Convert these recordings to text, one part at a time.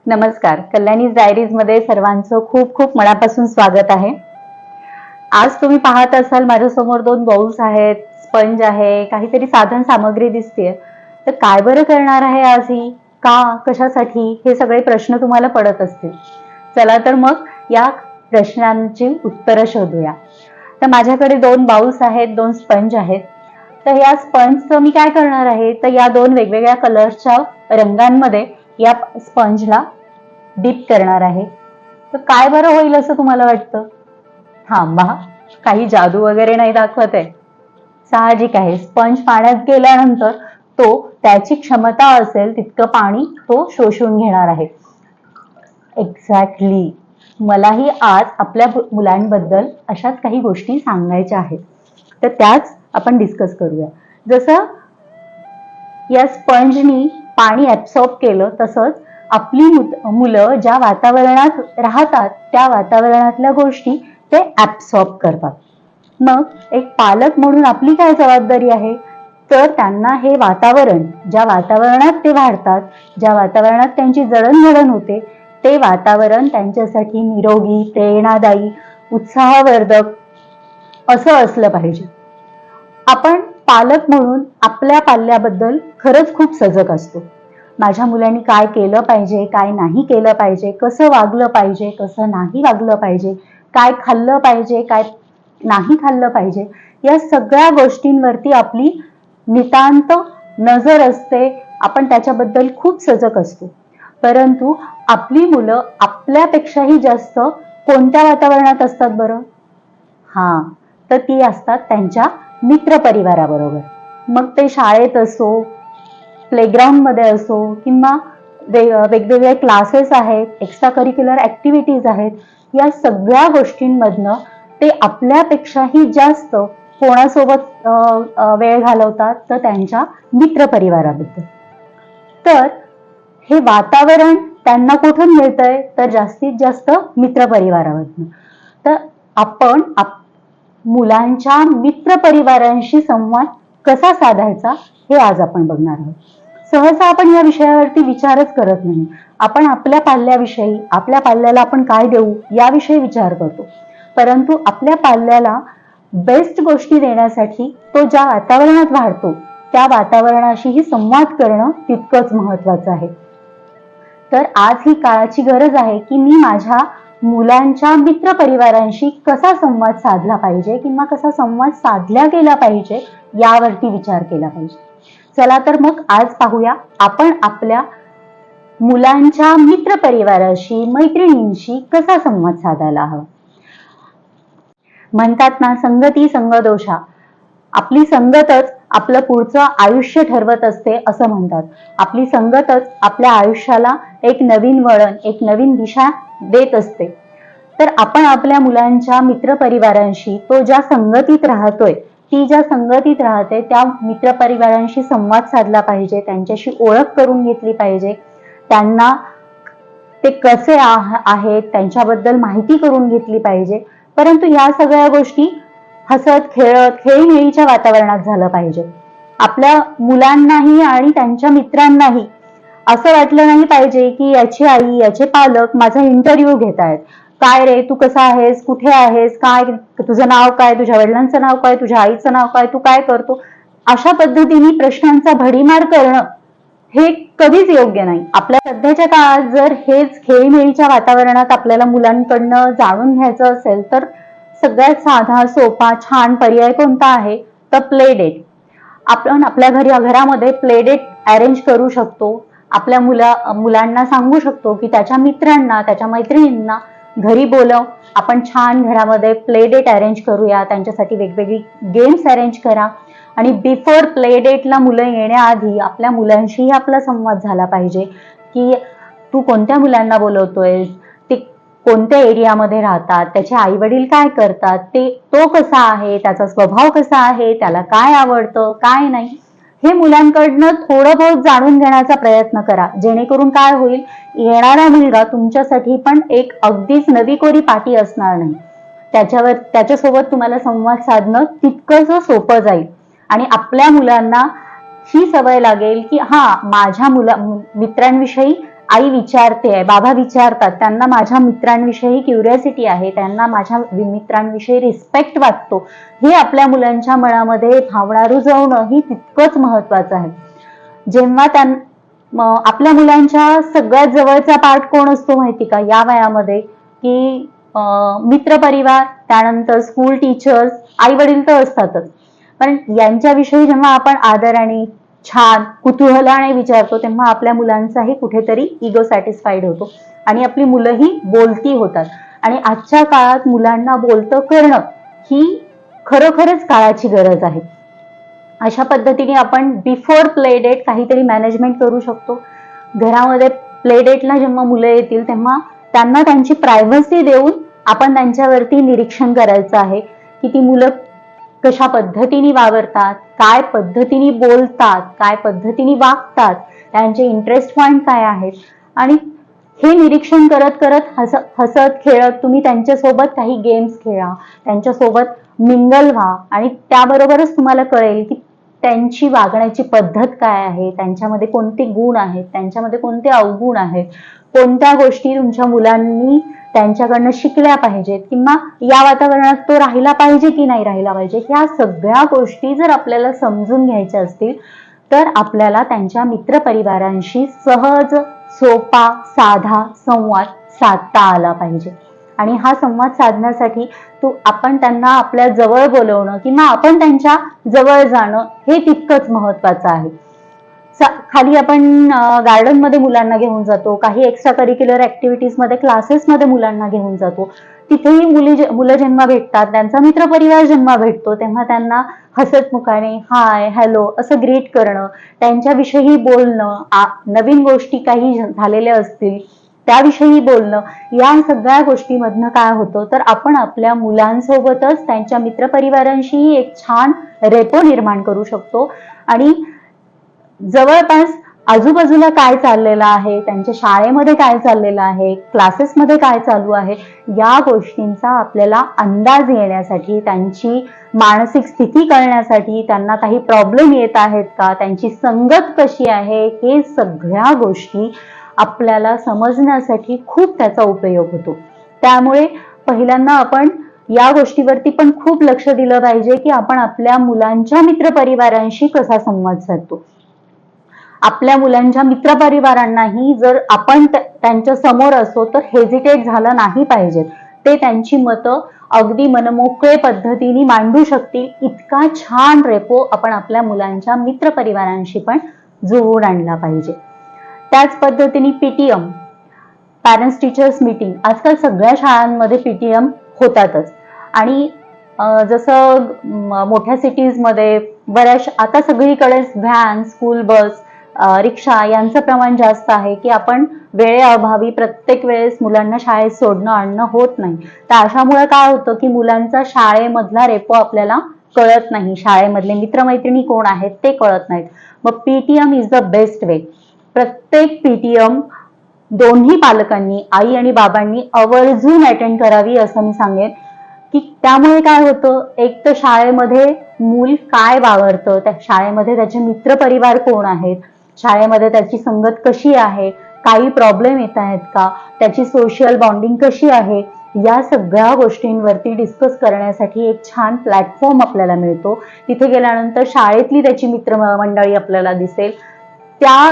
नमस्कार. कल्याणी डायरीज मध्ये सर्वांचं खूप खूप मनापासून स्वागत आहे. आज तुम्ही पाहत असाल माझ्यासमोर 2 बाउल्स आहेत, स्पंज आहे, काहीतरी साधन सामग्री दिसतेय. तर काय बरं करणार आहे आज ही? का? कशासाठी? हे सगळे प्रश्न तुम्हाला पडत असतील. चला तर मग या प्रश्नांची उत्तरं शोधूया. तर माझ्याकडे 2 बाउल्स आहेत, 2 स्पंज आहेत. तर या स्पंजचं मी काय करणार आहे, तर या 2 वेगवेगळ्या कलरच्या रंगांमध्ये या स्पंजला डीप करणार आहे. तर काय बरं होईल असं तुम्हाला वाटतं? पहा, काही जादू वगैरे नाही दाखवत आहे. साहजिक आहे, स्पंज पाण्यात गेल्यानंतर तो त्याची क्षमता असेल तितकं पाणी तो शोषून घेणार आहे. एक्झॅक्टली. मलाही आज आपल्या मुलांबद्दल अशाच काही गोष्टी सांगायच्या आहेत. तर त्याच आपण डिस्कस करूया. जसं या स्पंजनी पाणी ऍब्सॉर्ब केलं, तसंच आपली मुलं ज्या वातावरणात राहतात त्या वातावरणातल्या गोष्टी ते ऍब्सॉर्ब करतात. मग एक पालक म्हणून आपली काय जबाबदारी आहे, तर त्यांना हे वातावरण, ज्या वातावरणात ते वाढतात, ज्या वातावरणात त्यांची जडणघडण होते, ते वातावरण त्यांच्यासाठी निरोगी, प्रेरणादायी, उत्साहवर्धक असं असलं पाहिजे. आपण पालक म्हणून आपल्या पाल्याबद्दल खरंच खूप सजग असतो. माझ्या मुलांनी काय केलं पाहिजे, काय नाही केलं पाहिजे, कसं वागलं पाहिजे, कसं नाही वागलं पाहिजे, काय खाल्लं पाहिजे, काय नाही खाल्लं पाहिजे, या सगळ्या गोष्टींवरती आपली नितांत नजर असते. आपण त्याच्याबद्दल खूप सजग असतो. परंतु आपली मुलं आपल्यापेक्षाही जास्त कोणत्या वातावरणात असतात बरं? तर ती असतात त्यांच्या मित्र परिवाराबरोबर. मग ते शाळेत असो, प्लेग्राऊंड मध्ये असो, किंवा वेगवेगळे क्लासेस आहेत, एक्स्ट्रा करिक्युलर ऍक्टिव्हिटीज आहेत, या सगळ्या गोष्टींमधनं ते आपल्यापेक्षाही जास्त कोणासोबत वेळ घालवतात, तर त्यांच्या मित्र परिवाराबद्दल. तर हे वातावरण त्यांना कुठून मिळतंय, तर जास्तीत जास्त मित्र परिवारामधनं. तर आपण मुलांच्या मित्र परिवारांशी संवाद कसा साधायचा हे आज आपण बघणार आहोत. सहसा आपण या विषयावरती विचारच करत नाही. आपण आपल्या पाल्याविषयी, आपल्या पाल्याला आपण काय देऊ याविषयी विचार करतो. परंतु आपल्या पाल्याला बेस्ट गोष्टी देण्यासाठी तो ज्या वातावरणात वाढतो त्या वातावरणाशीही संवाद करणं तितकंच महत्वाचं आहे. तर आज ही काळाची गरज आहे की मी माझ्या मुलांच्या मित्र परिवारांशी कसा संवाद साधला पाहिजे किंवा कसा संवाद साधला गेला पाहिजे यावरती विचार केला पाहिजे. चला तर मग आज पाहूया आपण आपल्या मुलांच्या मित्र परिवाराशी, मैत्रिणींशी कसा संवाद साधायला हवा. म्हणतात ना, संगती संगदोषा. आपली संगतच आपलं पुढचं आयुष्य ठरवत असते असं म्हणतात. आपली संगतच आपल्या आयुष्याला एक नवीन वळण, एक नवीन दिशा देत असते. तर आपण आपल्या मुलांच्या मित्र परिवारांशी, तो ज्या संगतीत राहतोय, ती ज्या संगतीत राहते त्या मित्र परिवारांशी संवाद साधला पाहिजे, त्यांच्याशी ओळख करून घेतली पाहिजे, त्यांना ते कसे आहेत त्यांच्याबद्दल माहिती करून घेतली पाहिजे. परंतु या सगळ्या गोष्टी हसत खेळत खेळीमेळीच्या वातावरणात झालं पाहिजे. आपल्या मुलांनाही आणि त्यांच्या मित्रांनाही असं वाटलं नाही पाहिजे की याची आई, याचे पालक माझा इंटरव्ह्यू घेत आहेत. काय रे, तू कसा आहेस, कुठे आहेस, काय तुझं नाव काय, तुझ्या वडिलांचं नाव काय, तुझ्या आईचं नाव काय, तू काय करतो, अशा पद्धतीने प्रश्नांचा भडीमार करणं हे कधीच योग्य नाही. आपल्या सध्याच्या काळात जर हेच खेळीमेळीच्या वातावरणात आपल्याला मुलांकडनं जाणून घ्यायचं असेल, तर सगळ्यात साधा, सोपा, छान पर्याय कोणता आहे, तर प्ले डेट. आपण आपल्या घरामध्ये प्ले डेट अरेंज करू शकतो. आपल्या मुलांना सांगू शकतो की त्याच्या मित्रांना, त्याच्या मैत्रिणींना घरी बोलव, आपण छान घरामध्ये प्ले डेट अरेंज करूया, त्यांच्यासाठी वेगवेगळी गेम्स अरेंज करा. आणि बिफोर प्ले डेटला मुलं येण्याआधी आपल्या मुलांशीही आपला संवाद झाला पाहिजे की तू कोणत्या मुलांना बोलवतोयस, ते कोणत्या एरियामध्ये राहतात, त्याचे आई वडील काय करतात, तो कसा आहे, त्याचा स्वभाव कसा आहे, त्याला काय आवडतं, काय नाही, हे मुलांकडनं थोडं बहुत जाणून घेण्याचा प्रयत्न करा. जेणेकरून काय होईल, येणारा मुलगा तुमच्यासाठी पण एक अगदीच नवी कोरी पाटी असणार नाही. त्याच्यासोबत तुम्हाला संवाद साधणं तितकंच सोपं जाईल. आणि आपल्या मुलांना ही सवय लागेल की माझ्या मित्रांविषयी आई विचारते, बाबा विचारतात, त्यांना माझ्या मित्रांविषयी क्युरिओसिटी आहे, त्यांना माझ्या मित्रांविषयी रिस्पेक्ट वाटतो, हे आपल्या मुलांच्या मनामध्ये भावना रुजवणं ही तितकंच महत्वाचं आहे. जेव्हा आपल्या मुलांच्या सगळ्यात जवळचा पार्ट कोण असतो माहिती का या वयामध्ये, की मित्रपरिवार, त्यानंतर स्कूल टीचर्स, आई वडील तर असतातच, पण यांच्याविषयी जेव्हा आपण आदराने, छान, कुतूहलाने विचारतो, तेव्हा आपल्या मुलांचाही कुठेतरी इगो सॅटिस्फाईड होतो आणि आपली मुलंही बोलती होतात. आणि आजच्या काळात मुलांना बोलतं करणं ही खरोखरच काळाची गरज आहे. अशा पद्धतीने आपण बिफोर प्ले डेट काहीतरी मॅनेजमेंट करू शकतो. घरामध्ये प्ले डेटला जेव्हा मुलं येतील तेव्हा त्यांना त्यांची प्रायव्हसी देऊन आपण त्यांच्यावरती निरीक्षण करायचं आहे, की ती मुलं कशा पद्धतीने वावरतात, काय पद्धतीने बोलतात, काय पद्धतीने वागतात, त्यांचे इंटरेस्ट पॉइंट काय आहेत. आणि हे निरीक्षण करत करत हसत खेळत तुम्ही त्यांच्यासोबत काही गेम्स खेळा, त्यांच्यासोबत मिंगल व्हा आणि त्याबरोबरच तुम्हाला कळेल की त्यांची वागण्याची पद्धत काय आहे, त्यांच्यामध्ये कोणते गुण आहेत, त्यांच्यामध्ये कोणते अवगुण आहेत, कोणत्या गोष्टी तुमच्या मुलांनी त्यांच्याकडनं शिकल्या पाहिजेत किंवा या वातावरणात तो राहिला पाहिजे की नाही राहिला पाहिजे. ह्या सगळ्या गोष्टी जर आपल्याला समजून घ्यायच्या असतील तर आपल्याला त्यांच्या मित्रपरिवारांशी सहज, सोपा, साधा संवाद साधता आला पाहिजे. आणि हा संवाद साधण्यासाठी आपण त्यांना आपल्या जवळ बोलवणं किंवा आपण त्यांच्या जवळ जाणं हे तितकंच महत्वाचं आहे. खाली आपण गार्डन मध्ये मुलांना घेऊन जातो, काही एक्स्ट्रा करिक्युलर ऍक्टिव्हिटीज मध्ये, क्लासेस मध्ये मुलांना घेऊन जातो. तिथेही मुलं जेव्हा भेटतात, त्यांचा मित्रपरिवार जेव्हा भेटतो, तेव्हा त्यांना हसतमुखाने हाय, हॅलो असं ग्रीट करणं, त्यांच्याविषयी बोलणं, नवीन गोष्टी काही झालेल्या असतील त्याविषयी बोलणं, या सगळ्या गोष्टीमधनं काय होतं तर आपण आपल्या मुलांसोबतच त्यांच्या मित्रपरिवारांशीही एक छान रेपो निर्माण करू शकतो. आणि जवळपास आजूबाजूला काय चाललेलं आहे, त्यांच्या शाळेमध्ये काय चाललेलं आहे, क्लासेसमध्ये काय चालू आहे, या गोष्टींचा आपल्याला अंदाज येण्यासाठी, त्यांची मानसिक स्थिती कळण्यासाठी, त्यांना काही प्रॉब्लेम येत आहेत का, त्यांची संगत कशी आहे, हे सगळ्या गोष्टी आपल्याला समजण्यासाठी खूप त्याचा उपयोग होतो. त्यामुळे पहिल्यांदा आपण या गोष्टीवरती पण खूप लक्ष दिलं पाहिजे की आपण आपल्या मुलांच्या मित्रपरिवारांशी कसा संवाद साधतो. आपल्या मुलांच्या मित्रपरिवारांनाही जर आपण त्यांच्या समोर असो तर हेजिटेट झालं नाही पाहिजे. ते त्यांची मतं अगदी मनमोकळे पद्धतीने मांडू शकतील इतका छान रेपो आपण आपल्या मुलांच्या मित्रपरिवारांशी पण जुळवून आणला पाहिजे. त्याच पद्धतीने पीटीएम, पॅरेंट्स टीचर्स मीटिंग, आजकाल सगळ्या शाळांमध्ये पीटीएम होतातच. आणि जसं मोठ्या सिटीजमध्ये बऱ्याच आता सगळीकडेच व्हॅन, स्कूल बस, रिक्षा यांचं प्रमाण जास्त आहे की आपण वेळेअभावी प्रत्येक वेळेस मुलांना शाळेत सोडणं आणणं होत नाही. तर अशामुळे काय होतं की मुलांचा शाळेमधला रेपो आपल्याला कळत नाही, शाळेमधले मित्रमैत्रिणी कोण आहेत ते कळत नाहीत. मग PTM is the best way. प्रत्येक पीटीएम दोन्ही पालकांनी, आई आणि बाबांनी आवर्जून अटेंड करावी असं मी सांगेन. की त्यामुळे काय होतं, एक तर शाळेमध्ये मूल काय वावरतं, त्या शाळेमध्ये त्याचे मित्रपरिवार कोण आहेत, शाळेमध्ये त्याची संगत कशी आहे, काही प्रॉब्लेम येत आहेत का, त्याची सोशल बॉन्डिंग कशी आहे, या सगळ्या गोष्टींवरती डिस्कस करण्यासाठी एक छान प्लॅटफॉर्म आपल्याला मिळतो. तिथे गेल्यानंतर शाळेतली त्याची मित्रमंडळी आपल्याला दिसेल. त्या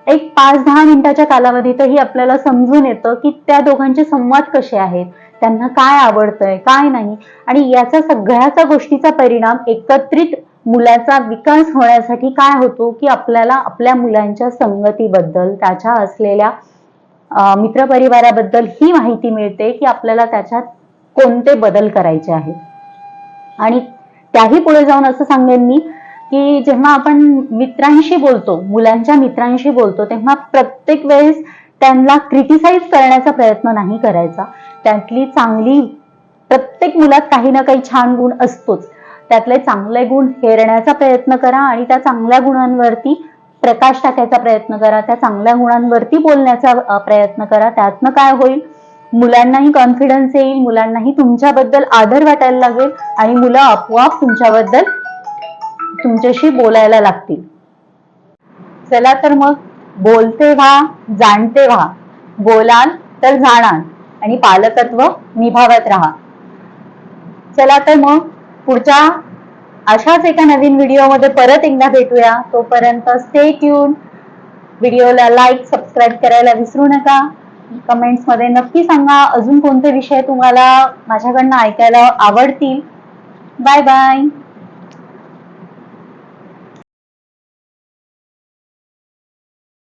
एक 5-10 मिनिटाच्या कालावधीतही आपल्याला समजून येतं की त्या दोघांचे संवाद कसे आहेत, त्यांना काय आवडतंय काय नाही. आणि याचा सगळ्याचा गोष्टीचा परिणाम एकत्रित मुलाचा विकास होण्यासाठी काय होतो की आपल्याला आपल्या मुलांच्या संगतीबद्दल, त्याच्या असलेल्या मित्रपरिवाराबद्दल ही माहिती मिळते की आपल्याला त्याच्यात कोणते बदल करायचे आहेत. आणि त्याही पुढे जाऊन असं सांगेन मी की जेव्हा आपण मित्रांशी बोलतो, मुलांच्या मित्रांशी बोलतो, तेव्हा प्रत्येक वेळेस त्यांना क्रिटिसाइज करण्याचा प्रयत्न नाही करायचा. त्यातली चांगली, प्रत्येक मुलात काही ना काही छान गुण असतोच, त्यातले चांगले गुण हेरण्याचा प्रयत्न करा आणि त्या चांगल्या गुणांवरती प्रकाश टाकायचा प्रयत्न करा, त्या चांगल्या गुणांवरती बोलण्याचा प्रयत्न करा. त्यातनं काय होईल, मुलांनाही कॉन्फिडन्स येईल, मुलांनाही तुमच्याबद्दल आदर वाटायला लागेल आणि मुलं आपोआप तुमच्याशी बोलायला लागतील. चला तर मग बोलते व्हा, जाणते व्हा, बोलाल तर जाणार आणि पालकत्व निभावत राहा. चला तर मग पुढच्या अशाच एका नवीन व्हिडिओमध्ये परत एकदा भेटूया. तोपर्यंत स्टे ट्यून. व्हिडिओला लाईक, सबस्क्राईब करायला विसरू नका. कमेंट्स मध्ये नक्की सांगा अजून कोणते विषय तुम्हाला माझ्याकडनं ऐकायला आवडतील. Bye bye.